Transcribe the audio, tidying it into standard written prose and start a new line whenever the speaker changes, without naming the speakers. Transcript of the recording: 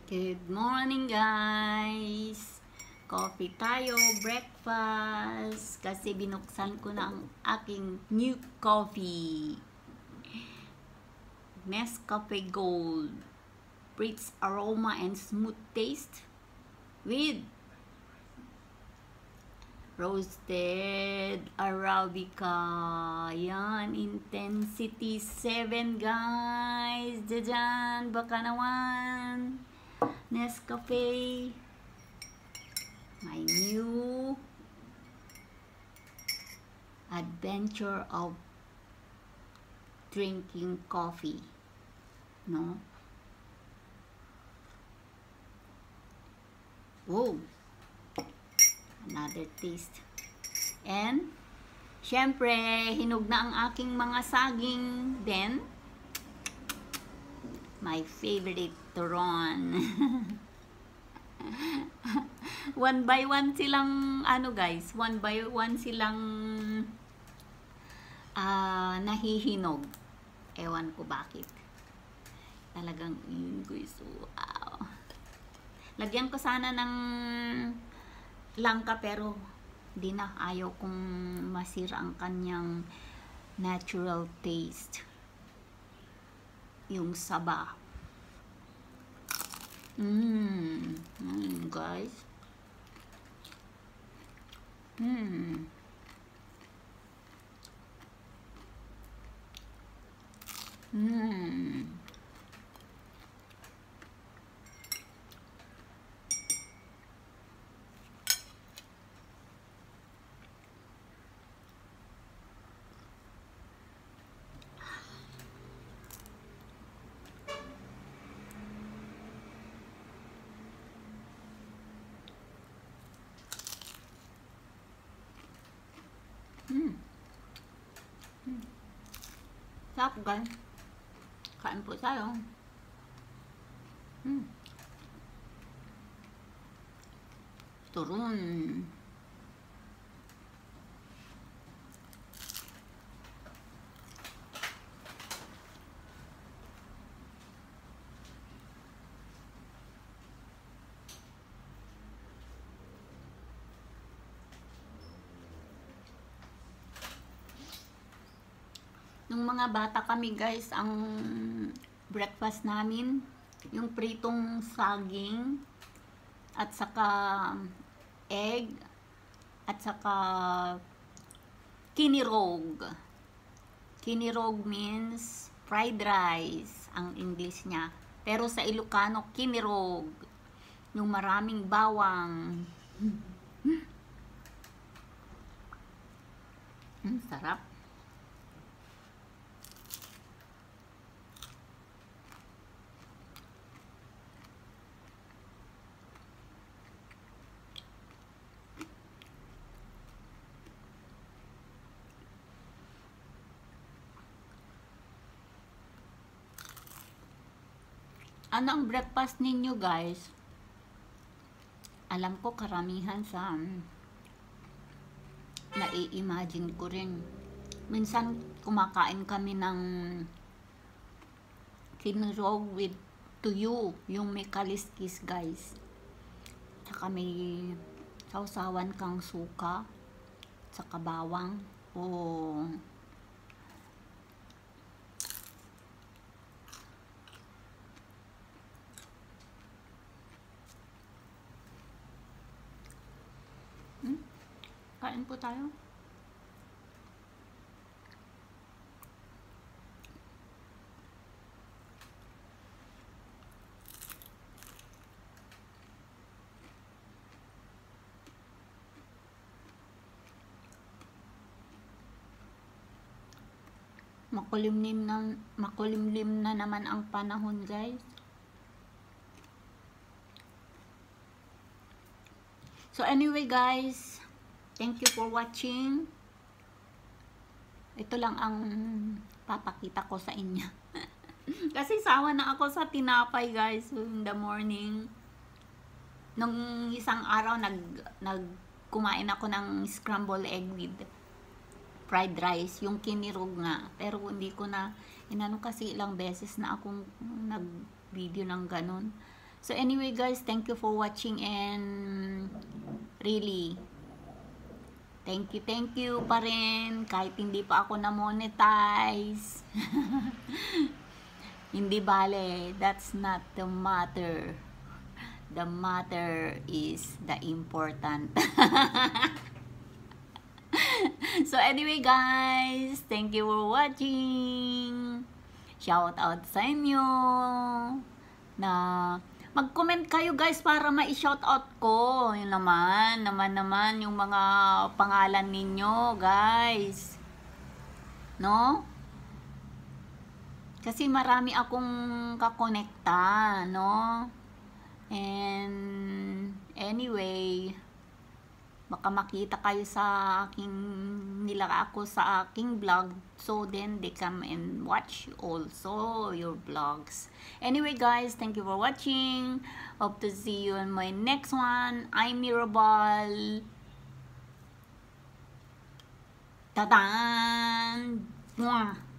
Good morning guys! Coffee tayo, breakfast. Kasi binuksan ko na ang aking new coffee. Nescafe Gold. Rich aroma and smooth taste with roasted Arabica. Yan, intensity 7 guys. Diyan, baka naman. Nescafe, my new adventure of drinking coffee, no? Whoa, another taste. And syempre, hinog na ang aking mga saging. Then my favorite turon. One by one silang guys, one by one silang nahihinog. Ewan ko bakit. Talagang yun guys. Wow. Lagyan ko sana ng langka pero di na, ayaw kong masira ang kanyang natural taste. Yung saba. Guys. Sarap guys. Kain po tayo. Turun. Nung mga bata kami guys, ang breakfast namin, yung pritong saging, at saka egg, at saka kinirog. Kinirog means fried rice, ang English niya. Pero sa Ilocano, kinirog. Yung maraming bawang. Sarap. Ano ang breakfast ninyo guys? Alam ko karamihan sa nai-imagine ko rin. Minsan kumakain kami ng kinurog with tuyo, yung may kaliskis guys. Tsaka may sausawan kang suka, tsaka bawang. Oh. Kain po tayo. Makulimlim na naman ang panahon guys. So anyway guys, thank you for watching. Ito lang ang papakita ko sa inyo. Kasi sawa na ako sa tinapay guys in the morning. Nung isang araw kumain ako ng scrambled egg with fried rice, yung kinirog nga. Pero hindi ko na inano kasi ilang beses na akong nag-video ng ganun. So anyway guys, thank you for watching, and really, thank you pa rin kahit hindi pa ako na-monetize. Hindi bale, that's not the matter. The matter is the important. So anyway guys, thank you for watching. Shout out sa inyo na mag-comment kayo guys para ma-shoutout ko. Yun naman yung mga pangalan ninyo guys. No? Kasi marami akong kakonekta, no? And anyway, baka makita kayo sa aking ako sa aking vlog, so then they come and watch also your vlogs. Anyway guys, thank you for watching. Hope to see you in my next one. I'm Mirabal. Ta-dan! Mwah!